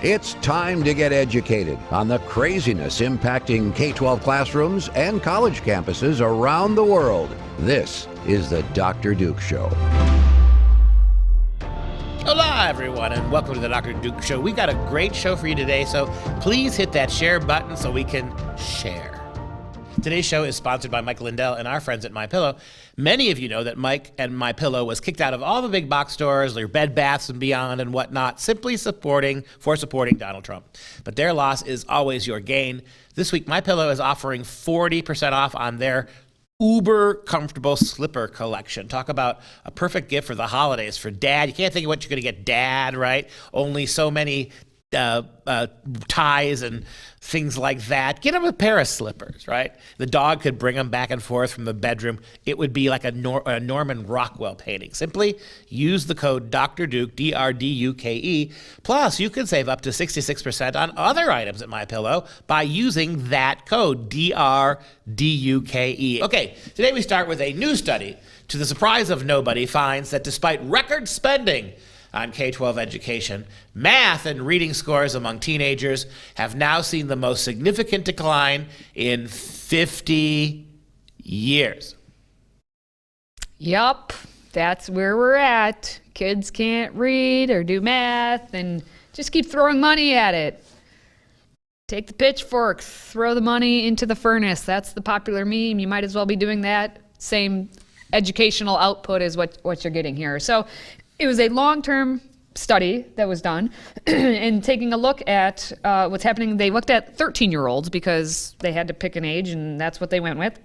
It's time to get educated on the craziness impacting K-12 classrooms and college campuses around the world. This is the Dr. Duke Show. Hola, everyone, and welcome to the Dr. Duke Show. We got a great show for you today, so please hit that share button so we can share. Today's show is sponsored by Mike Lindell and our friends at MyPillow. Many of you know that Mike and MyPillow was kicked out of all the big box stores, their Bed Baths and Beyond and whatnot, simply supporting Donald Trump. But their loss is always your gain. This week, MyPillow is offering 40% off on their uber comfortable slipper collection. Talk about a perfect gift for the holidays for dad. You can't think of what you're going to get dad, right? Only so many ties and things like that. Get him a pair of slippers, right? The dog could bring them back and forth from the bedroom. It would be like a Norman Rockwell painting. Simply use the code Dr. Duke, D-R-D-U-K-E. Plus, you can save up to 66% on other items at MyPillow by using that code, D-R-D-U-K-E. Okay, today we start with a new study. To the surprise of nobody, finds that despite record spending on K-12 education, math and reading scores among teenagers have now seen the most significant decline in 50 years. Yup, that's where we're at. Kids can't read or do math and just keep throwing money at it. Take the pitchfork, throw the money into the furnace. That's the popular meme. You might as well be doing that. Same educational output is what you're getting here. So it was a long-term study that was done and taking a look at what's happening. They looked at 13-year-olds because they had to pick an age and that's what they went with.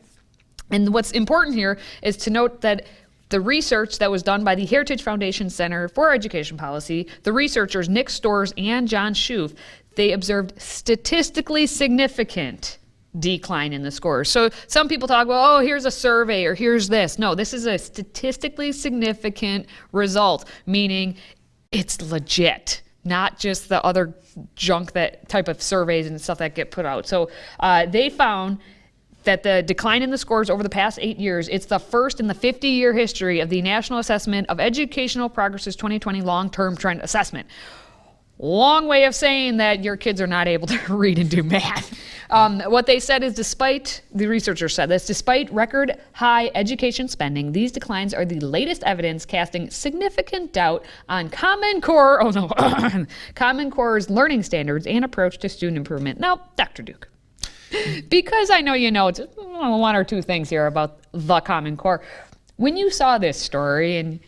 And what's important here is to note that the research that was done by the Heritage Foundation Center for Education Policy, the researchers Nick Storrs and John Schoof, they observed statistically significant decline in the scores. So some people talk about, oh, here's a survey or here's this. No, this is a statistically significant result, meaning it's legit, not just the other junk, that type of surveys and stuff that get put out. So they found that the decline in the scores over the past 8 years, it's the first in the 50-year history of the National Assessment of Educational Progress's 2020 Long-Term Trend Assessment. Long way of saying that your kids are not able to read and do math. What they said is the researchers said this, despite record high education spending, these declines are the latest evidence casting significant doubt on Common Core's learning standards and approach to student improvement. Now, Dr. Duke, because I know you know just one or two things here about the Common Core. When you saw this story and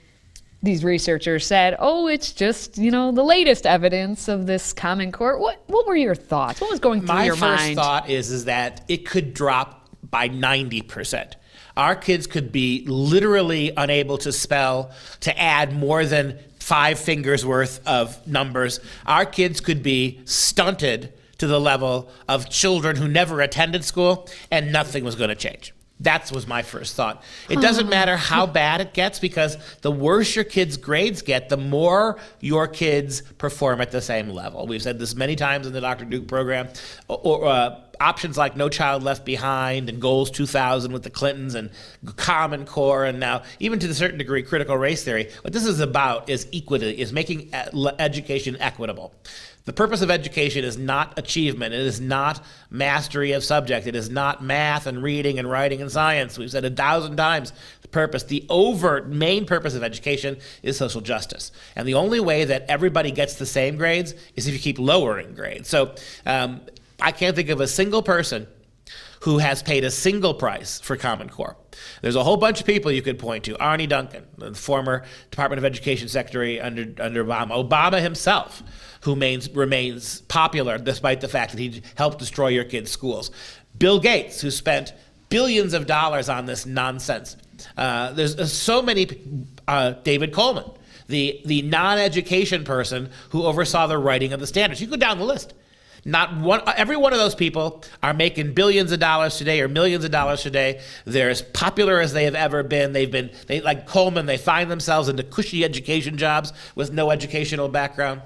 these researchers said, oh, it's just, the latest evidence of this Common Core, what were your thoughts? What was going through your mind? My first thought is that it could drop by 90%. Our kids could be literally unable to spell, to add more than 5 fingers worth of numbers. Our kids could be stunted to the level of children who never attended school, and nothing was going to change. That was my first thought. It doesn't matter how bad it gets, because the worse your kids' grades get, the more your kids perform at the same level. We've said this many times in the Dr. Duke program. Options like No Child Left Behind and Goals 2000 with the Clintons and Common Core, and now even to a certain degree critical race theory. What this is about is equity, is making education equitable. The purpose of education is not achievement. It is not mastery of subject. It is not math and reading and writing and science. We've said 1,000 times the purpose. The overt main purpose of education is social justice. And the only way that everybody gets the same grades is if you keep lowering grades. So I can't think of a single person who has paid a single price for Common Core. There's a whole bunch of people you could point to. Arne Duncan, the former Department of Education Secretary under Obama. Obama himself, who remains popular despite the fact that he helped destroy your kids' schools. Bill Gates, who spent billions of dollars on this nonsense. There's so many. David Coleman, the non-education person who oversaw the writing of the standards. You go down the list. Every one of those people are making billions of dollars today or millions of dollars today. They're as popular as they have ever been. They like Coleman, they find themselves into cushy education jobs with no educational background.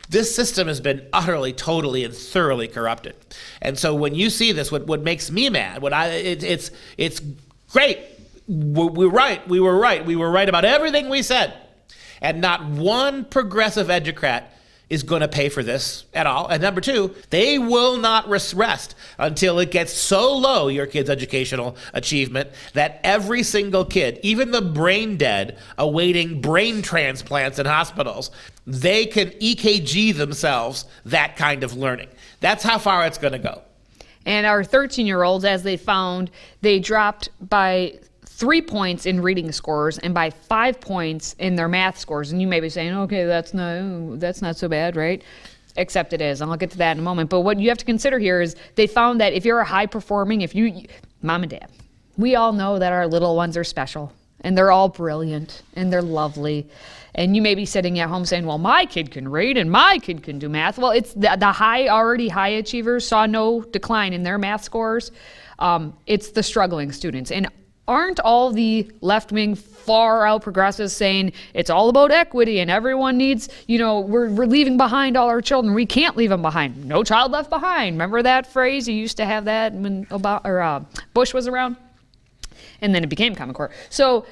This system has been utterly, totally, and thoroughly corrupted. And so when you see this, what makes me mad, it's great. We're right. We were right. We were right about everything we said. And not one progressive educrat is going to pay for this at all. And number two, they will not rest until it gets so low, your kid's educational achievement, that every single kid, even the brain dead awaiting brain transplants in hospitals, they can EKG themselves that kind of learning. That's how far it's going to go. And our 13-year-olds, as they found, they dropped by 3 points in reading scores and by 5 points in their math scores. And you may be saying, okay, that's not so bad, right? Except it is, and I'll get to that in a moment. But what you have to consider here is they found that if you're a high-performing, mom and dad, we all know that our little ones are special, and they're all brilliant, and they're lovely. And you may be sitting at home saying, well, my kid can read and my kid can do math. Well, it's the already high achievers saw no decline in their math scores. It's the struggling students. And aren't all the left-wing, far-out progressives saying it's all about equity and everyone needs, we're leaving behind all our children. We can't leave them behind. No child left behind. Remember that phrase? You used to have that when Bush was around? And then it became Common Core. So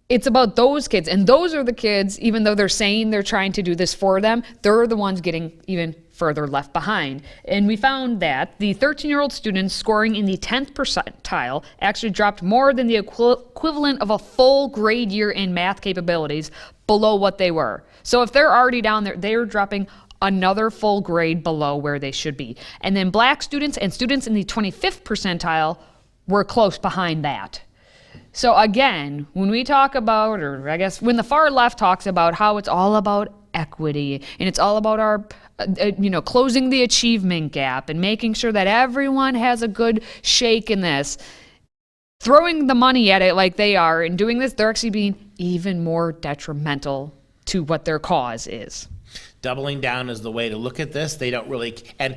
it's about those kids. And those are the kids, even though they're saying they're trying to do this for them, they're the ones getting even further left behind. And we found that the 13-year-old students scoring in the 10th percentile actually dropped more than the equivalent of a full grade year in math capabilities below what they were. So if they're already down there, they're dropping another full grade below where they should be. And then black students and students in the 25th percentile were close behind that. So again, when we talk about, or I guess when the far left talks about how it's all about equity and it's all about our, closing the achievement gap and making sure that everyone has a good shake in this, throwing the money at it like they are and doing this, they're actually being even more detrimental to what their cause is. Doubling down is the way to look at this. They don't really, and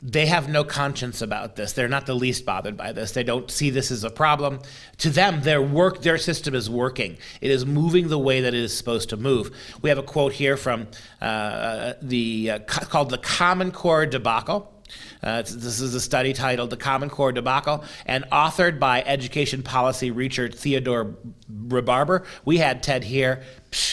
they have no conscience about this. They're not the least bothered by this. They don't see this as a problem. To them, their system is working. It is moving the way that it is supposed to move. We have a quote here from called the Common Core Debacle. This is a study titled The Common Core Debacle and authored by education policy researcher Theodore Rebarber. We had Ted here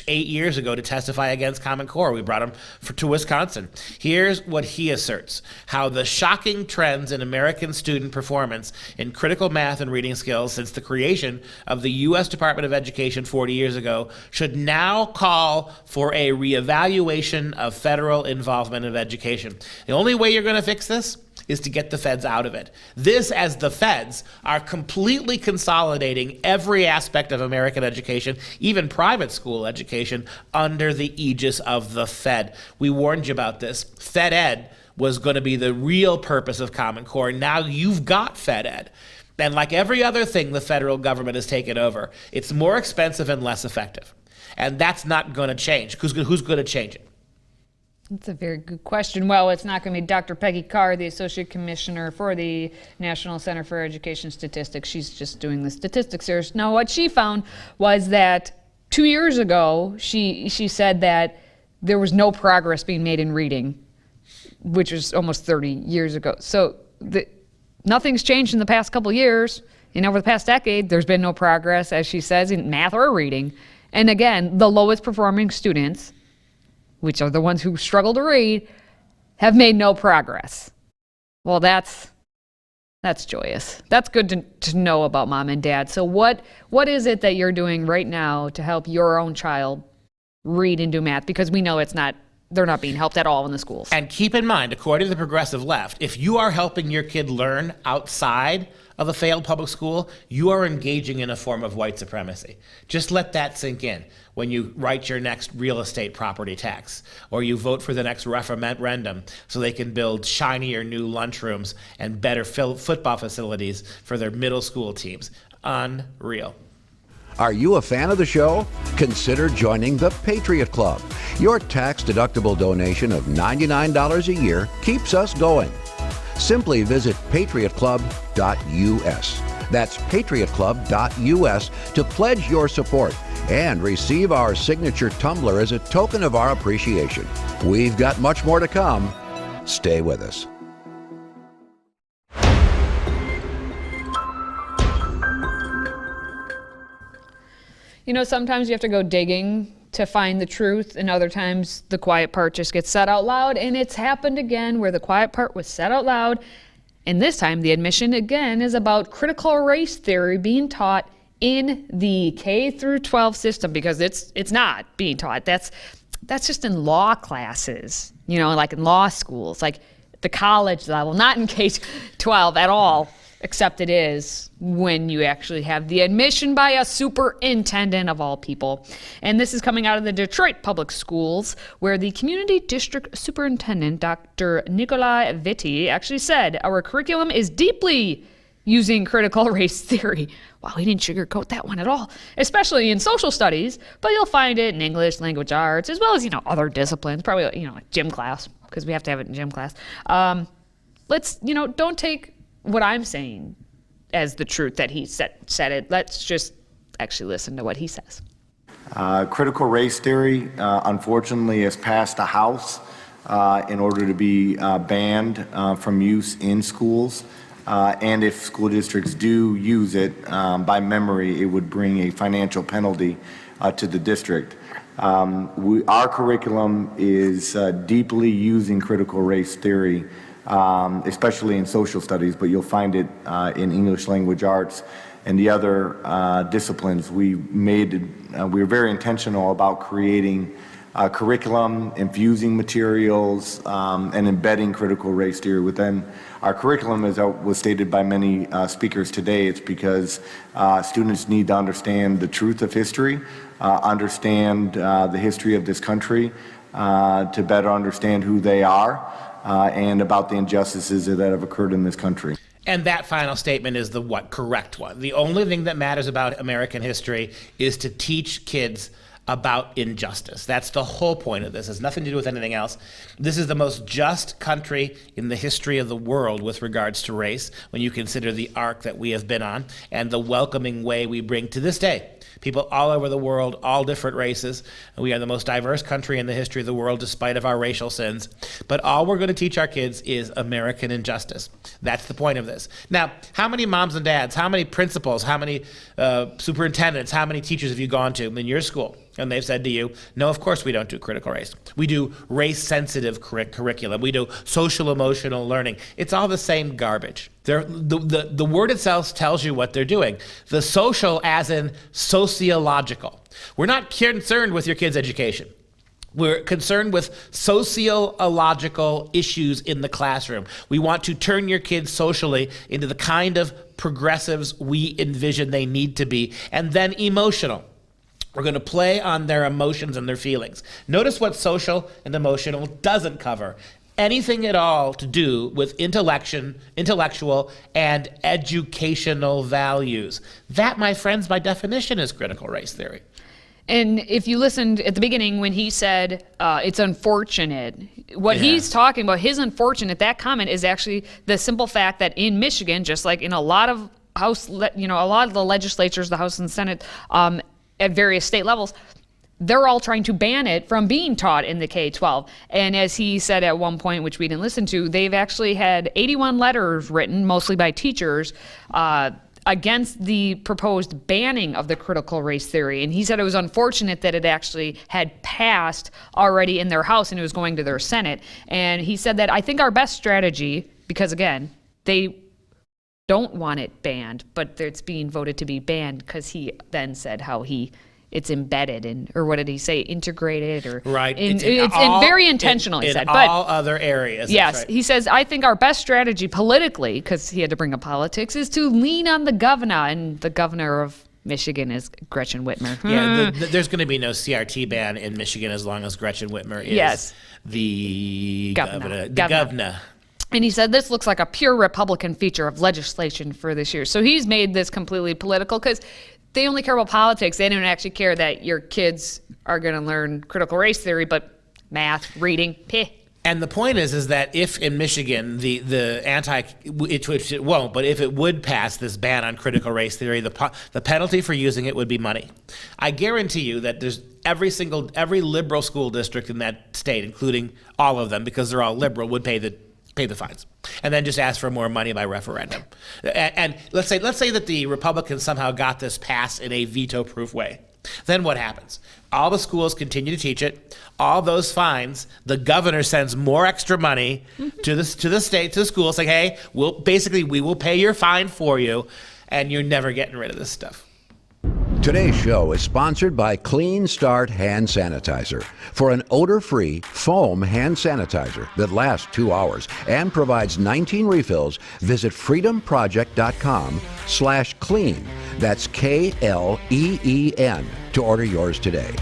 8 years ago to testify against Common Core. We brought him to Wisconsin. Here's what he asserts: how the shocking trends in American student performance in critical math and reading skills since the creation of the U.S. Department of Education 40 years ago should now call for a reevaluation of federal involvement in education. The only way you're going to fix this is to get the feds out of it. This, as the feds are completely consolidating every aspect of American education, even private school education, under the aegis of the Fed. We warned you about this. Fed Ed was going to be the real purpose of Common Core. Now you've got Fed Ed. And like every other thing the federal government has taken over, it's more expensive and less effective. And that's not going to change. Who's going to change it? That's a very good question. Well, it's not going to be Dr. Peggy Carr, the Associate Commissioner for the National Center for Education Statistics. She's just doing the statistics here. Now, what she found was that 2 years ago, she said that there was no progress being made in reading, which was almost 30 years ago. So nothing's changed in the past couple years. Over the past decade, there's been no progress, as she says, in math or reading. And again, the lowest performing students, which are the ones who struggle to read, have made no progress. Well, that's joyous. That's good to know about mom and dad. So what is it that you're doing right now to help your own child read and do math? Because we know they're not being helped at all in the schools. And keep in mind, according to the progressive left, if you are helping your kid learn outside of a failed public school, you are engaging in a form of white supremacy. Just let that sink in when you write your next real estate property tax, or you vote for the next referendum so they can build shinier new lunchrooms and better football facilities for their middle school teams. Unreal. Are you a fan of the show? Consider joining the Patriot Club. Your tax-deductible donation of $99 a year keeps us going. Simply visit patriotclub.us. That's patriotclub.us to pledge your support and receive our signature tumbler as a token of our appreciation. We've got much more to come. Stay with us. Sometimes you have to go digging to find the truth, and other times the quiet part just gets said out loud. And it's happened again where the quiet part was said out loud. And this time the admission again is about critical race theory being taught in the K through 12 system, because it's not being taught. That's just in law classes, like in law schools, like the college level, not in K-12 at all, except it is when you actually have the admission by a superintendent of all people. And this is coming out of the Detroit Public Schools, where the community district superintendent, Dr. NIKOLAI VITTI, actually said, our curriculum is deeply using critical race theory. Wow, he didn't sugarcoat that one at all, especially in social studies, but you'll find it in English, language arts, as well as, other disciplines, probably, like gym class, because we have to have it in gym class. Don't take what I'm saying as the truth that he said it. Let's just actually listen to what he says. Critical race theory, unfortunately, has passed the House in order to be banned from use in schools. And if school districts do use it by memory, it would bring a financial penalty to the district. Our curriculum is deeply using critical race theory, especially in social studies, but you'll find it in English language arts and the other disciplines. We're very intentional about creating curriculum, infusing materials, and embedding critical race theory within our curriculum. As was stated by many speakers today, it's because students need to understand the truth of history, understand the history of this country, to better understand who they are, and about the injustices that have occurred in this country. And that final statement is the correct one. The only thing that matters about American history is to teach kids about injustice. That's the whole point of this. It has nothing to do with anything else. This is the most just country in the history of the world with regards to race, when you consider the arc that we have been on and the welcoming way we bring to this day people all over the world, all different races. We are the most diverse country in the history of the world, despite of our racial sins. But all we're going to teach our kids is American injustice. That's the point of this. Now, how many moms and dads, how many principals, how many superintendents, how many teachers have you gone to in your school? And they've said to you, no, of course we don't do critical race. We do race-sensitive curriculum. We do social-emotional learning. It's all the same garbage. The word itself tells you what they're doing. The social as in sociological. We're not concerned with your kids' education. We're concerned with sociological issues in the classroom. We want to turn your kids socially into the kind of progressives we envision they need to be, and then emotional. We're going to play on their emotions and their feelings. Notice what social and emotional doesn't cover. Anything at all to do with intellectual and educational values. That, my friends, by definition is critical race theory. And if you listened at the beginning when he said it's unfortunate, what he's talking about, his unfortunate, that comment is actually the simple fact that in Michigan, just like in a lot of a lot of the legislatures, the House and Senate, at various state levels, they're all trying to ban it from being taught in the K-12. And as he said at one point, which we didn't listen to, they've actually had 81 letters written, mostly by teachers, against the proposed banning of the critical race theory. And he said it was unfortunate that it actually had passed already in their House and it was going to their Senate. And he said that I think our best strategy, because again, they don't want it banned, but it's being voted to be banned, because he then said how it's embedded in, or what did he say, integrated, or right. It's very intentional. He said, but all other areas. Yes, right. He says I think our best strategy politically, because he had to bring up politics, is to lean on the governor, and the governor of Michigan is Gretchen Whitmer. Yeah, there's going to be no CRT ban in Michigan as long as Gretchen Whitmer is the governor. And he said this looks like a pure Republican feature of legislation for this year. So he's made this completely political, because they only care about politics. They don't actually care that your kids are going to learn critical race theory, but math, reading, And the point is that if in Michigan which it won't, but if it would pass this ban on critical race theory, the penalty for using it would be money. I guarantee you that there's every liberal school district in that state, including all of them, because they're all liberal, would pay the fines, and then just ask for more money by referendum. And let's say that the Republicans somehow got this passed in a veto-proof way. Then what happens? All the schools continue to teach it. All those fines, the governor sends more extra money to the state, to the schools, saying, hey, we will pay your fine for you, and you're never getting rid of this stuff. Today's show is sponsored by Clean Start Hand Sanitizer. For an odor-free foam hand sanitizer that lasts 2 hours and provides 19 refills, visit freedomproject.com/clean. That's KLEEN to order yours today.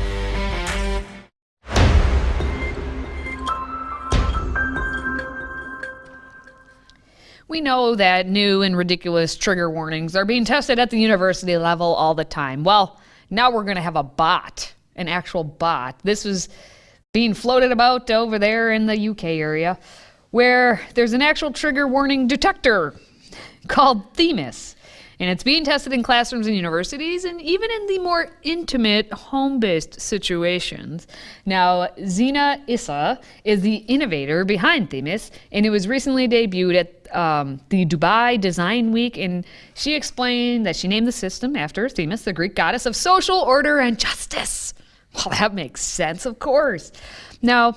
We know that new and ridiculous trigger warnings are being tested at the university level all the time. Well, now we're going to have a bot, an actual bot. This was being floated about over there in the UK area, where there's an actual trigger warning detector called Themis. And it's being tested in classrooms and universities, and even in the more intimate, home-based situations. Now, Zina Issa is the innovator behind Themis, and it was recently debuted at the Dubai Design Week, and she explained that she named the system after Themis, the Greek goddess of social order and justice. Well, that makes sense, of course. Now,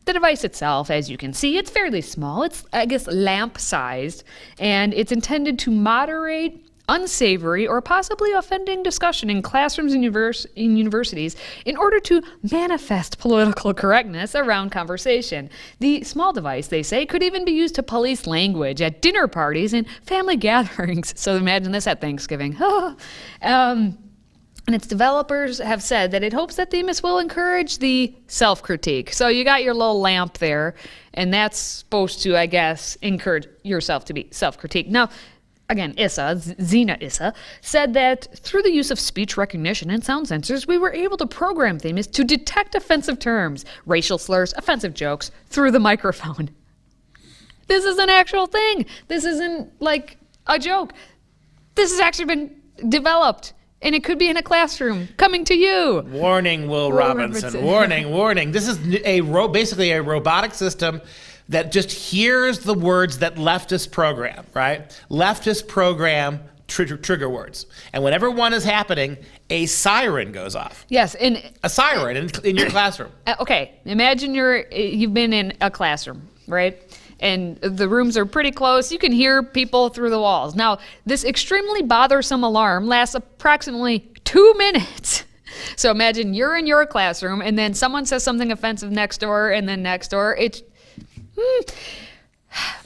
the device itself, as you can see, it's fairly small. It's, I guess, lamp-sized, and it's intended to moderate unsavory or possibly offending discussion in classrooms and universities in order to manifest political correctness around conversation. The small device, they say, could even be used to police language at dinner parties and family gatherings. So imagine this at Thanksgiving. And its developers have said that it hopes that Themis will encourage the self-critique. So you got your little lamp there, and that's supposed to, I guess, encourage yourself to be self-critique. Now, again, Zina Issa, said that through the use of speech recognition and sound sensors, we were able to program Themis to detect offensive terms, racial slurs, offensive jokes through the microphone. This is an actual thing. This isn't like a joke. This has actually been developed, and it could be in a classroom coming to you. Warning, Will Robinson. Warning, warning. This is basically a robotic system that just hears the words that leftists program, right? Leftists program trigger words. And whenever one is happening, a siren goes off. Yes. And a siren in your classroom. Okay, imagine you've been in a classroom, right? And the rooms are pretty close. You can hear people through the walls. Now, this extremely bothersome alarm lasts approximately 2 minutes. So imagine you're in your classroom, and then someone says something offensive next door, and then next door.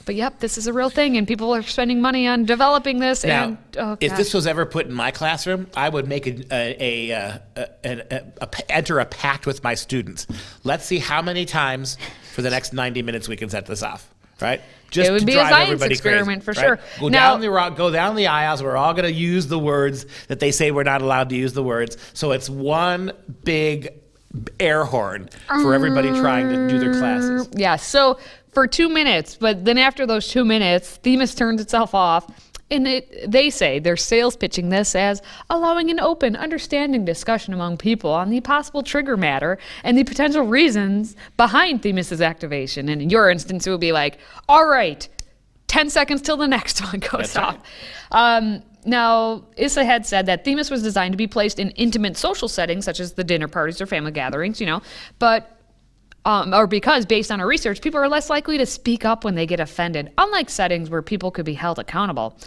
But yep, this is a real thing, and people are spending money on developing this. Now, if this was ever put in my classroom, I would make enter a pact with my students. Let's see how many times for the next 90 minutes we can set this off. Right? Just it would to be drive a science everybody experiment crazy, for right? sure. Go down the aisles. We're all going to use the words that they say we're not allowed to use the words. So it's one big air horn for everybody trying to do their classes. Yeah, so for 2 minutes, but then after those 2 minutes, Themis turns itself off. And they say they're sales pitching this as allowing an open, understanding discussion among people on the possible trigger matter and the potential reasons behind Themis's activation. And in your instance, it would be like, all right, 10 seconds till the next one goes off. Right. Now, Issa had said that Themis was designed to be placed in intimate social settings, such as the dinner parties or family gatherings, but or because, based on our research, people are less likely to speak up when they get offended, unlike settings where people could be held accountable.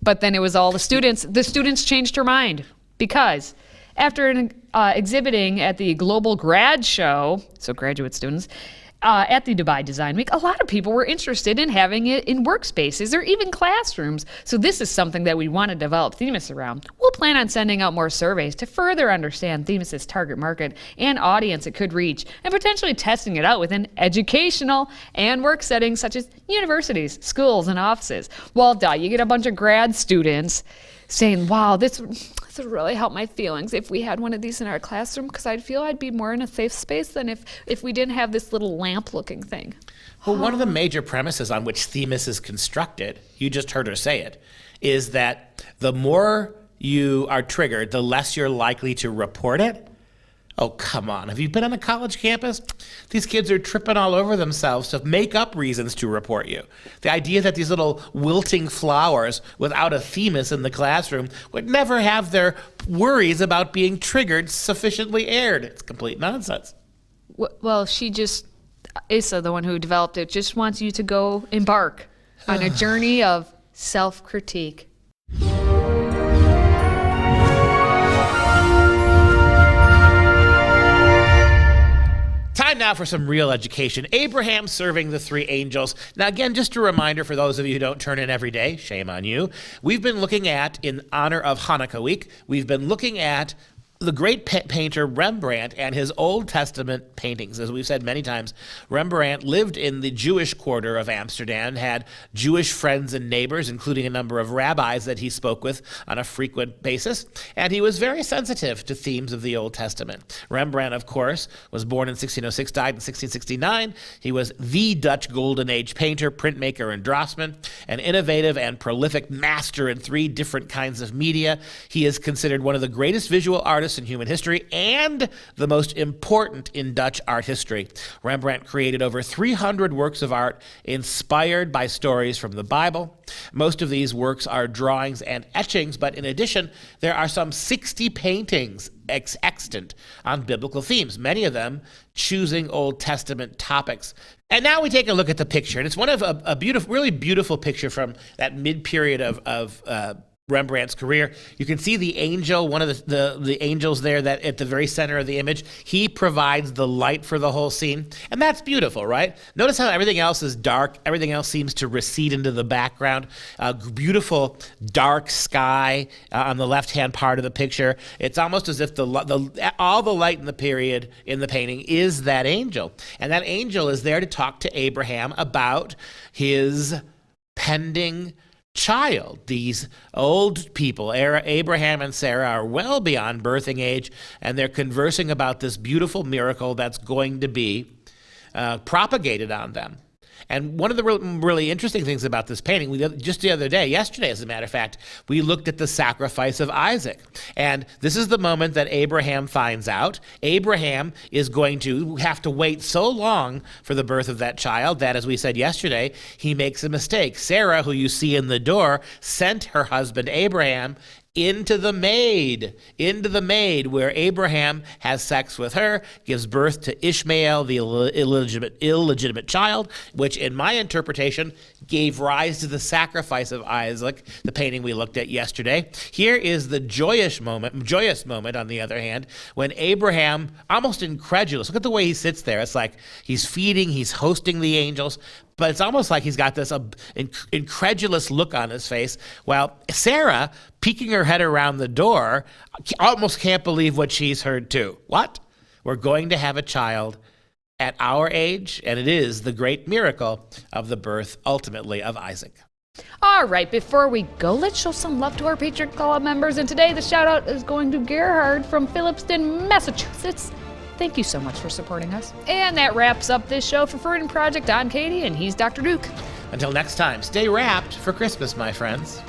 But then it was all the students changed her mind, because after exhibiting at the Global Grad Show, so graduate students, at the Dubai Design Week, a lot of people were interested in having it in workspaces or even classrooms. So this is something that we want to develop Themis around. We'll plan on sending out more surveys to further understand Themis's target market and audience it could reach, and potentially testing it out within educational and work settings such as universities, schools, and offices. Well, you get a bunch of grad students saying, wow, this would really help my feelings if we had one of these in our classroom, because I'd feel I'd be more in a safe space than if we didn't have this little lamp-looking thing. Well, one of the major premises on which Themis is constructed, you just heard her say it, is that the more you are triggered, the less you're likely to report it. Oh, come on. Have you been on a college campus? These kids are tripping all over themselves to make up reasons to report you. The idea that these little wilting flowers without a themis in the classroom would never have their worries about being triggered sufficiently aired. It's complete nonsense. Well, Issa, the one who developed it, just wants you to go embark on a journey of self-critique. Time now for some real education. Abraham serving the three angels. Now, again, just a reminder for those of you who don't turn in every day, shame on you. We've been looking at, in honor of Hanukkah week, we've been looking at the great painter Rembrandt and his Old Testament paintings. As we've said many times, Rembrandt lived in the Jewish quarter of Amsterdam, had Jewish friends and neighbors, including a number of rabbis that he spoke with on a frequent basis, and he was very sensitive to themes of the Old Testament. Rembrandt, of course, was born in 1606, died in 1669. He was the Dutch Golden Age painter, printmaker, and draftsman, an innovative and prolific master in 3 different kinds of media. He is considered one of the greatest visual artists in human history and the most important in Dutch art history. Rembrandt created over 300 works of art inspired by stories from the Bible. Most of these works are drawings and etchings, but in addition, there are some 60 paintings extant on biblical themes, many of them choosing Old Testament topics. And now we take a look at the picture, and it's one of a beautiful, really beautiful picture from that mid-period of Rembrandt's career. You can see the angel, one of the angels there that at the very center of the image. He provides the light for the whole scene. And that's beautiful, right? Notice how everything else is dark. Everything else seems to recede into the background. Beautiful dark sky on the left-hand part of the picture. It's almost as if all the light in the period in the painting is that angel. And that angel is there to talk to Abraham about his pending child. These old people, Abraham and Sarah, are well beyond birthing age, and they're conversing about this beautiful miracle that's going to be propagated on them. And one of the really interesting things about this painting, just the other day, yesterday as a matter of fact, we looked at the sacrifice of Isaac. And this is the moment that Abraham finds out. Abraham is going to have to wait so long for the birth of that child that, as we said yesterday, he makes a mistake. Sarah, who you see in the door, sent her husband Abraham into the maid, where Abraham has sex with her, gives birth to Ishmael, the illegitimate child, which in my interpretation gave rise to the sacrifice of Isaac, the painting we looked at yesterday. Here is the joyous moment, on the other hand, when Abraham, almost incredulous, look at the way he sits there. It's like he's feeding, he's hosting the angels, but it's almost like he's got this incredulous look on his face, while Sarah, peeking her head around the door, almost can't believe what she's heard too. What? We're going to have a child at our age, and it is the great miracle of the birth, ultimately, of Isaac. All right, before we go, let's show some love to our Patriot Club members, and today the shout-out is going to Gerhard from Phillipston, Massachusetts. Thank you so much for supporting us. And that wraps up this show for Freedom Project. I'm Katie, and he's Dr. Duke. Until next time, stay wrapped for Christmas, my friends.